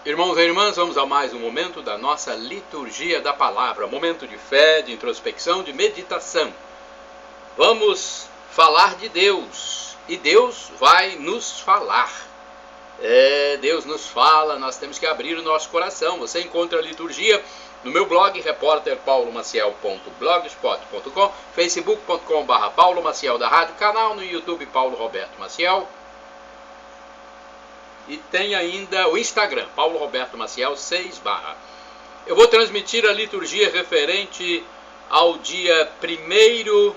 Irmãos e irmãs, vamos a mais um momento da nossa liturgia da palavra, momento de fé, de introspecção, de meditação. Vamos falar de Deus e Deus vai nos falar. Deus nos fala, nós temos que abrir o nosso coração. Você encontra a liturgia no meu blog, repórterpaulomaciel.blogspot.com, facebook.com/Paulo Maciel da Rádio, canal no YouTube Paulo Roberto Maciel. E tem ainda o Instagram, Paulo Roberto Maciel 6 /. Eu vou transmitir a liturgia referente ao dia 1º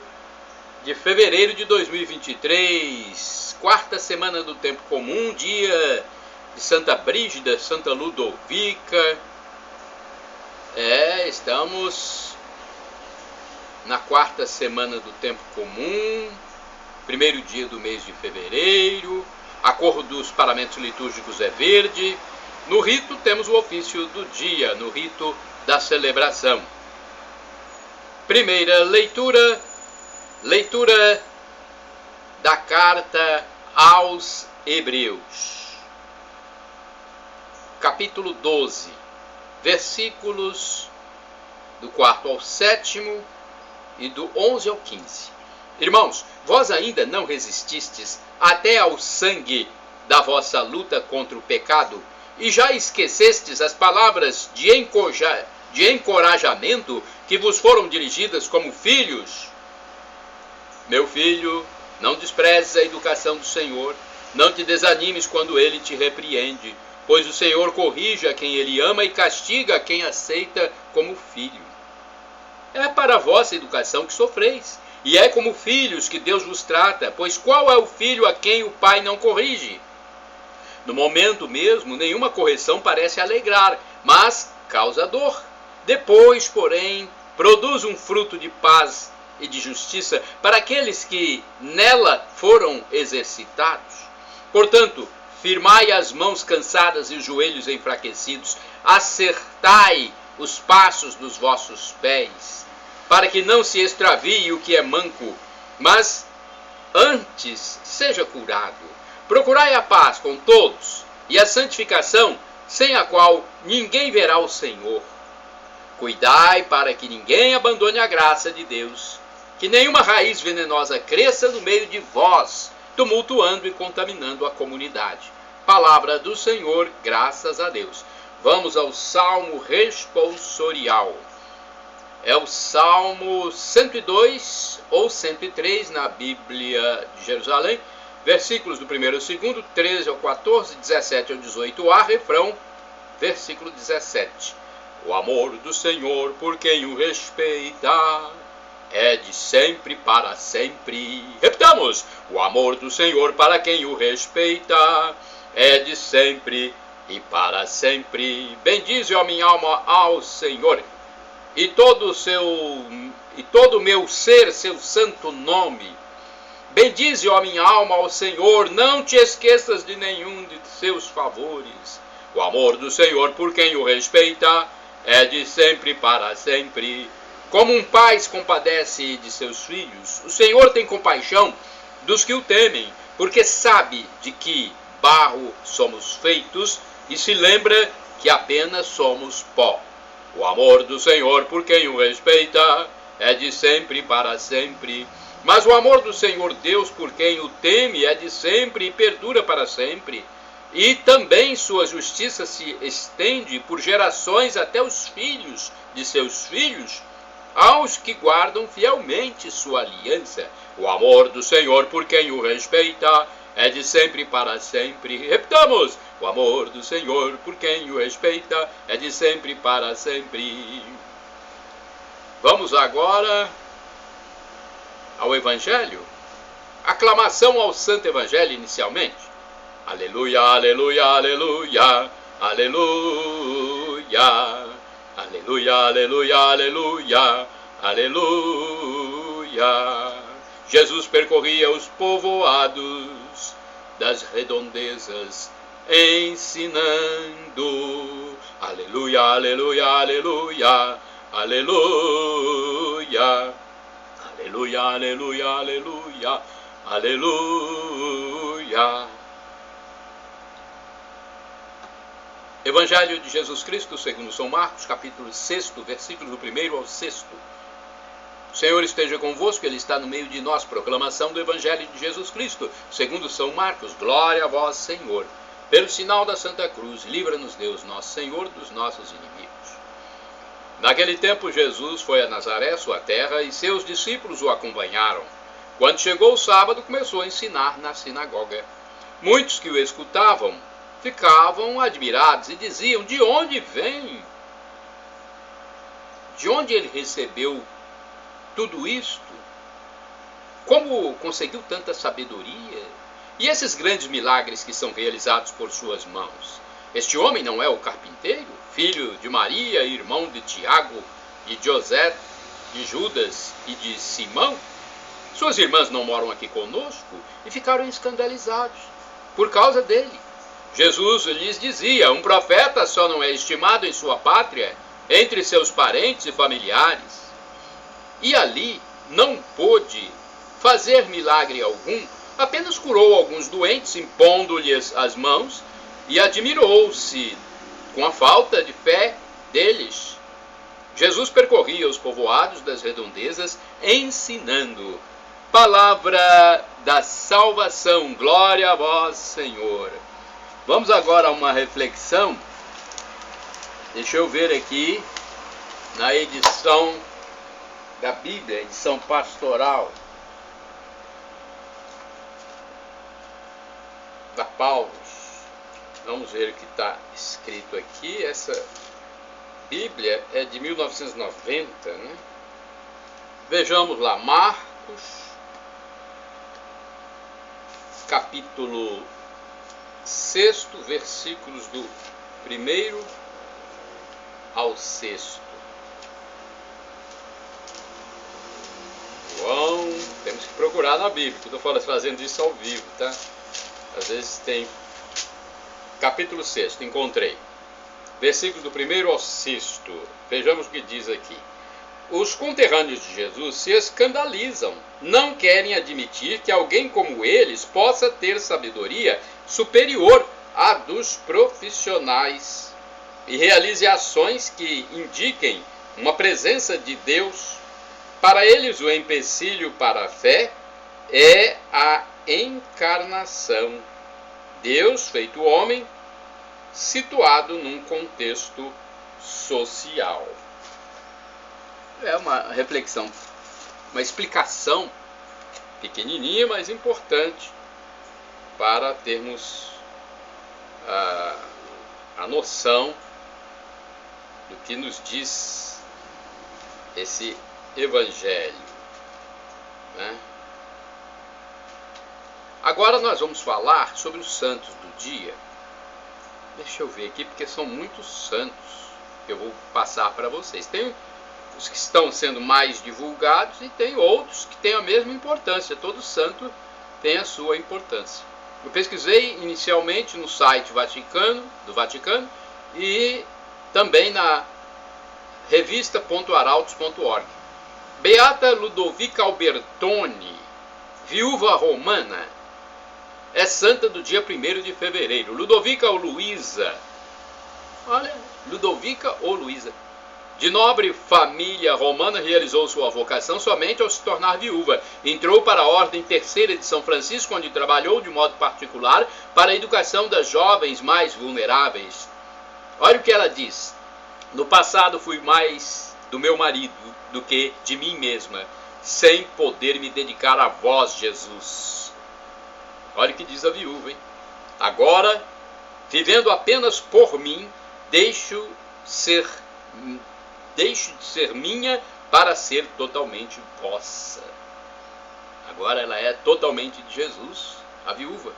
de fevereiro de 2023, quarta semana do tempo comum, dia de Santa Brígida, Santa Ludovica. Estamos na quarta semana do tempo comum, primeiro dia do mês de fevereiro. A cor dos paramentos litúrgicos é verde. No rito temos o ofício do dia, no rito da celebração. Primeira leitura da carta aos Hebreus. Capítulo 12, versículos do 4º ao 7º e do 11 ao 15. Irmãos, vós ainda não resististes até ao sangue da vossa luta contra o pecado, e já esquecestes as palavras de encorajamento que vos foram dirigidas como filhos? Meu filho, não desprezes a educação do Senhor, não te desanimes quando ele te repreende, pois o Senhor corrige a quem ele ama e castiga a quem aceita como filho. É para a vossa educação que sofreis, e é como filhos que Deus vos trata, pois qual é o filho a quem o pai não corrige? No momento mesmo, nenhuma correção parece alegrar, mas causa dor. Depois, porém, produz um fruto de paz e de justiça para aqueles que nela foram exercitados. Portanto, firmai as mãos cansadas e os joelhos enfraquecidos, acertai os passos dos vossos pés, para que não se extravie o que é manco, mas antes seja curado. Procurai a paz com todos e a santificação, sem a qual ninguém verá o Senhor. Cuidai para que ninguém abandone a graça de Deus, que nenhuma raiz venenosa cresça no meio de vós, tumultuando e contaminando a comunidade. Palavra do Senhor, graças a Deus. Vamos ao Salmo responsorial. É o Salmo 102 ou 103 na Bíblia de Jerusalém, versículos do 1º ao 2º, 13 ao 14, 17 ao 18a, refrão, versículo 17. O amor do Senhor por quem o respeita é de sempre para sempre. Repitamos: o amor do Senhor para quem o respeita é de sempre e para sempre. Bendize, ó minha alma, ao Senhor, e todo o meu ser, seu santo nome. Bendize, ó minha alma, ao Senhor, não te esqueças de nenhum de seus favores. O amor do Senhor por quem o respeita é de sempre para sempre. Como um pai se compadece de seus filhos, o Senhor tem compaixão dos que o temem, porque sabe de que barro somos feitos e se lembra que apenas somos pó. O amor do Senhor por quem o respeita é de sempre para sempre. Mas o amor do Senhor Deus por quem o teme é de sempre e perdura para sempre. E também sua justiça se estende por gerações até os filhos de seus filhos, aos que guardam fielmente sua aliança. O amor do Senhor por quem o respeita é de sempre para sempre. Repitamos: o amor do Senhor por quem o respeita é de sempre para sempre. Vamos agora ao Evangelho. Aclamação ao Santo Evangelho inicialmente. Aleluia, aleluia, aleluia, aleluia. Aleluia, aleluia, aleluia, aleluia. Jesus percorria os povoados das redondezas, ensinando. Aleluia, aleluia, aleluia, aleluia. Aleluia, aleluia, aleluia, aleluia. Evangelho de Jesus Cristo, segundo São Marcos, capítulo 6, versículos do 1º ao 6º. O Senhor esteja convosco, Ele está no meio de nós. Proclamação do Evangelho de Jesus Cristo, segundo São Marcos. Glória a vós, Senhor. Pelo sinal da Santa Cruz, livra-nos Deus, nosso Senhor, dos nossos inimigos. Naquele tempo, Jesus foi a Nazaré, sua terra, e seus discípulos o acompanharam. Quando chegou o sábado, começou a ensinar na sinagoga. Muitos que o escutavam ficavam admirados e diziam: de onde vem? De onde ele recebeu tudo isto? Como conseguiu tanta sabedoria? E esses grandes milagres que são realizados por suas mãos? Este homem não é o carpinteiro, filho de Maria, irmão de Tiago, de José, de Judas e de Simão? Suas irmãs não moram aqui conosco? E ficaram escandalizados por causa dele. Jesus lhes dizia: um profeta só não é estimado em sua pátria, entre seus parentes e familiares. E ali não pôde fazer milagre algum, apenas curou alguns doentes, impondo-lhes as mãos, e admirou-se com a falta de fé deles. Jesus percorria os povoados das redondezas, ensinando. Palavra da salvação, glória a vós, Senhor. Vamos agora a uma reflexão. Deixa eu ver aqui, na edição da Bíblia, edição pastoral da Paulus. Vamos ver o que está escrito aqui. Essa Bíblia é de 1990, né? Vejamos lá, Marcos, capítulo 6, versículos do 1º ao 6º. João, temos que procurar na Bíblia, que eu estou fazendo isso ao vivo, tá? Às vezes tem. Capítulo 6, encontrei. Versículos do 1º ao 6º. Vejamos o que diz aqui. Os conterrâneos de Jesus se escandalizam, não querem admitir que alguém como eles possa ter sabedoria superior à dos profissionais e realize ações que indiquem uma presença de Deus. Para eles, o empecilho para a fé é a encarnação. Deus feito homem, situado num contexto social. É uma reflexão, uma explicação pequenininha, mas importante para termos a noção do que nos diz esse Evangelho, né? Agora nós vamos falar sobre os santos do dia. Deixa eu ver aqui, porque são muitos santos que eu vou passar para vocês. Tem os que estão sendo mais divulgados e tem outros que têm a mesma importância. Todo santo tem a sua importância. Eu pesquisei inicialmente no site do Vaticano e também na revista.arautos.org. Beata Ludovica Albertoni, viúva romana, é santa do dia 1º de fevereiro. Ludovica ou Luísa, olha, Ludovica ou Luísa, de nobre família romana, realizou sua vocação somente ao se tornar viúva. Entrou para a Ordem Terceira de São Francisco, onde trabalhou de modo particular para a educação das jovens mais vulneráveis. Olha o que ela diz: no passado fui mais do meu marido do que de mim mesma, sem poder me dedicar a vós, Jesus. Olha o que diz a viúva, hein? Agora, vivendo apenas por mim, deixo de ser minha para ser totalmente vossa. Agora ela é totalmente de Jesus, a viúva.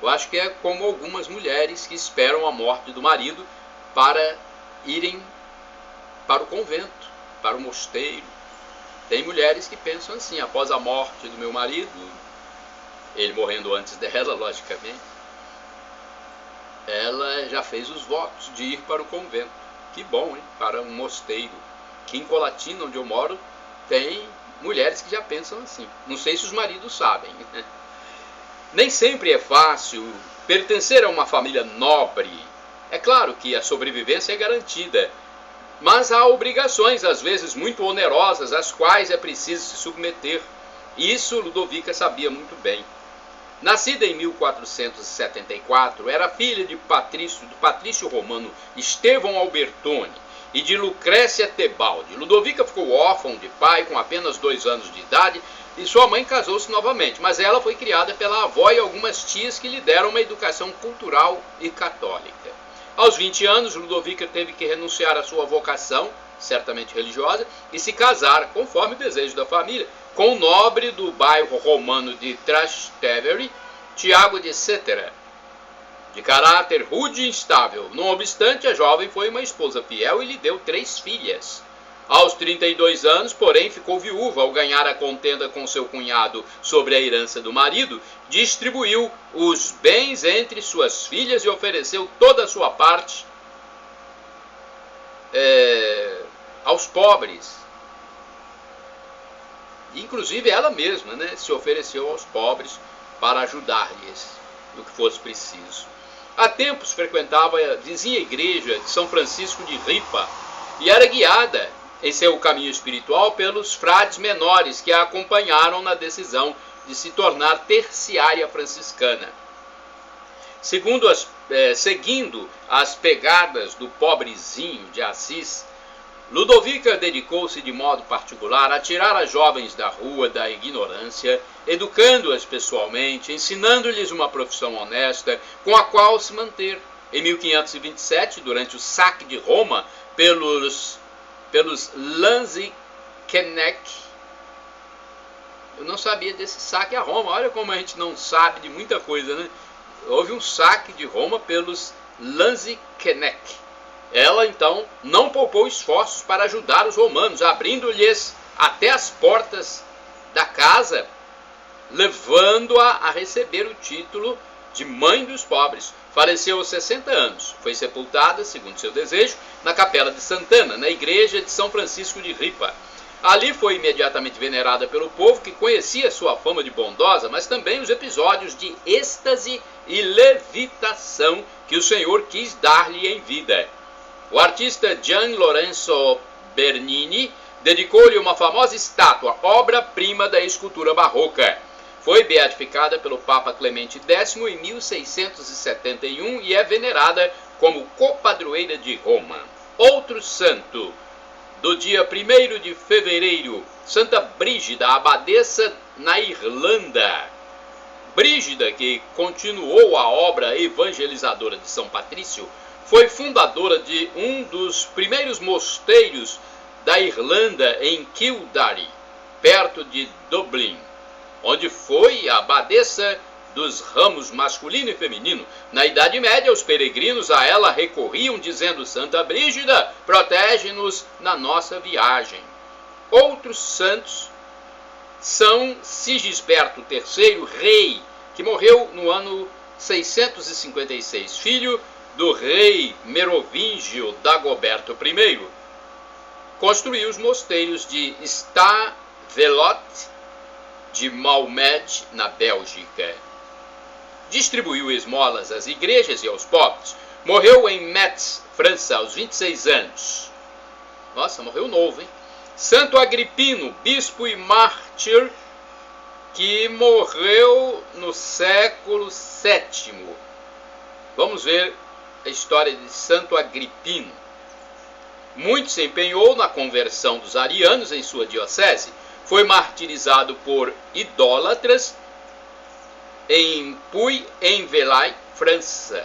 Eu acho que é como algumas mulheres que esperam a morte do marido para irem para o convento, para o mosteiro. Tem mulheres que pensam assim: após a morte do meu marido, ele morrendo antes dela, logicamente, ela já fez os votos de ir para o convento. Que bom, hein? Para um mosteiro. Aqui em Colatina, onde eu moro, tem mulheres que já pensam assim. Não sei se os maridos sabem. Nem sempre é fácil pertencer a uma família nobre É claro que a sobrevivência é garantida, mas há obrigações, às vezes muito onerosas, às quais é preciso se submeter. Isso Ludovica sabia muito bem. Nascida em 1474, era filha do patrício romano Estevão Albertoni e de Lucrécia Tebaldi. Ludovica ficou órfã de pai com apenas 2 anos de idade e sua mãe casou-se novamente, mas ela foi criada pela avó e algumas tias que lhe deram uma educação cultural e católica. Aos 20 anos, Ludovica teve que renunciar à sua vocação, certamente religiosa, e se casar, conforme o desejo da família, com o nobre do bairro romano de Trastevere, Tiago de Cetera, de caráter rude e instável. Não obstante, a jovem foi uma esposa fiel e lhe deu 3 filhas. Aos 32 anos, porém, ficou viúva ao ganhar a contenda com seu cunhado sobre a herança do marido, distribuiu os bens entre suas filhas e ofereceu toda a sua parte aos pobres. Inclusive ela mesma, se ofereceu aos pobres para ajudar-lhes no que fosse preciso. Há tempos frequentava a vizinha igreja de São Francisco de Ripa e era guiada em seu caminho espiritual pelos frades menores que a acompanharam na decisão de se tornar terciária franciscana. Seguindo as pegadas do pobrezinho de Assis, Ludovica dedicou-se de modo particular a tirar as jovens da rua da ignorância, educando-as pessoalmente, ensinando-lhes uma profissão honesta com a qual se manter. Em 1527, durante o saque de Roma pelos Lanziknecht, eu não sabia desse saque a Roma, olha como a gente não sabe de muita coisa, Houve um saque de Roma pelos Lanziknecht. Ela, então, não poupou esforços para ajudar os romanos, abrindo-lhes até as portas da casa, levando-a a receber o título de mãe dos pobres. Faleceu aos 60 anos. Foi sepultada, segundo seu desejo, na Capela de Santana, na igreja de São Francisco de Ripa. Ali foi imediatamente venerada pelo povo, que conhecia sua fama de bondosa, mas também os episódios de êxtase e levitação que o Senhor quis dar-lhe em vida. O artista Gian Lorenzo Bernini dedicou-lhe uma famosa estátua, obra-prima da escultura barroca. Foi beatificada pelo Papa Clemente X em 1671 e é venerada como copadroeira de Roma. Outro santo, do dia 1º de fevereiro, Santa Brígida, abadesa na Irlanda. Brígida, que continuou a obra evangelizadora de São Patrício, foi fundadora de um dos primeiros mosteiros da Irlanda em Kildare, perto de Dublin, onde foi a abadesa dos ramos masculino e feminino. Na Idade Média, os peregrinos a ela recorriam, dizendo: Santa Brígida, protege-nos na nossa viagem. Outros santos são Sigisberto III, rei, que morreu no ano 656, filho do rei merovingio Dagoberto I. Construiu os mosteiros de Stavelot, de Malmed, na Bélgica. Distribuiu esmolas às igrejas e aos pobres. Morreu em Metz, França, aos 26 anos. Nossa, morreu novo, hein? Santo Agripino, bispo e mártir, que morreu no século VII. Vamos ver a história de Santo Agripino. Muito se empenhou na conversão dos arianos em sua diocese. Foi martirizado por idólatras em Puy-en-Velay, França.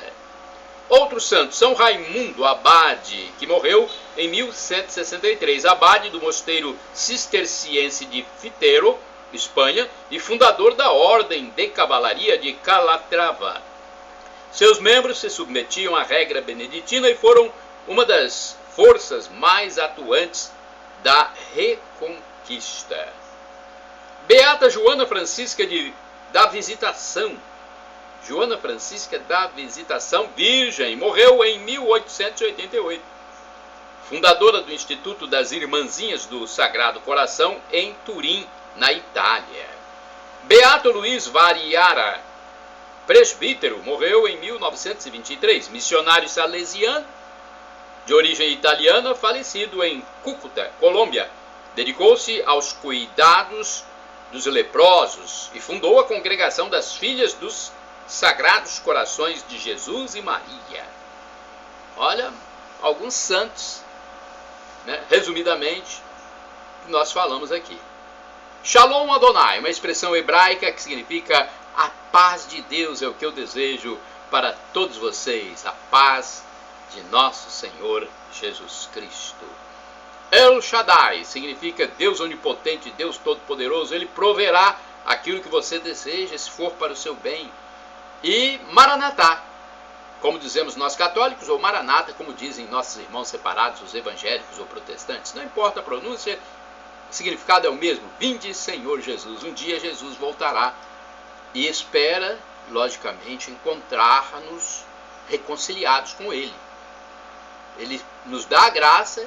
Outro santo, São Raimundo Abade, que morreu em 1163, abade do mosteiro cisterciense de Fitero, Espanha, e fundador da Ordem de Cavalaria de Calatrava. Seus membros se submetiam à regra beneditina e foram uma das forças mais atuantes da Reconquista. Beata Joana Francisca da Visitação. Joana Francisca da Visitação, virgem, morreu em 1888. Fundadora do Instituto das Irmãzinhas do Sagrado Coração em Turim, na Itália. Beato Luiz Variara, presbítero, morreu em 1923. Missionário salesiano, de origem italiana, falecido em Cúcuta, Colômbia. Dedicou-se aos cuidados dos leprosos e fundou a congregação das Filhas dos Sagrados Corações de Jesus e Maria. Olha, alguns santos, né, resumidamente, que nós falamos aqui. Shalom Adonai, uma expressão hebraica que significa a paz de Deus é o que eu desejo para todos vocês, a paz de nosso Senhor Jesus Cristo. El Shaddai significa Deus onipotente, Deus todo-poderoso. Ele proverá aquilo que você deseja, se for para o seu bem. E Maranatá, como dizemos nós católicos, ou Maranata, como dizem nossos irmãos separados, os evangélicos ou protestantes. Não importa a pronúncia, o significado é o mesmo. Vinde, Senhor Jesus. Um dia Jesus voltará e espera, logicamente, encontrar-nos reconciliados com Ele. Ele nos dá a graça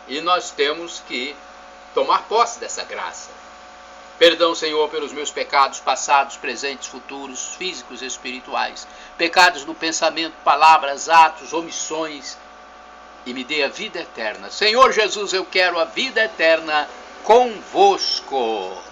e nós temos que tomar posse dessa graça. Perdão, Senhor, pelos meus pecados passados, presentes, futuros, físicos e espirituais. Pecados no pensamento, palavras, atos, omissões. E me dê a vida eterna. Senhor Jesus, eu quero a vida eterna convosco.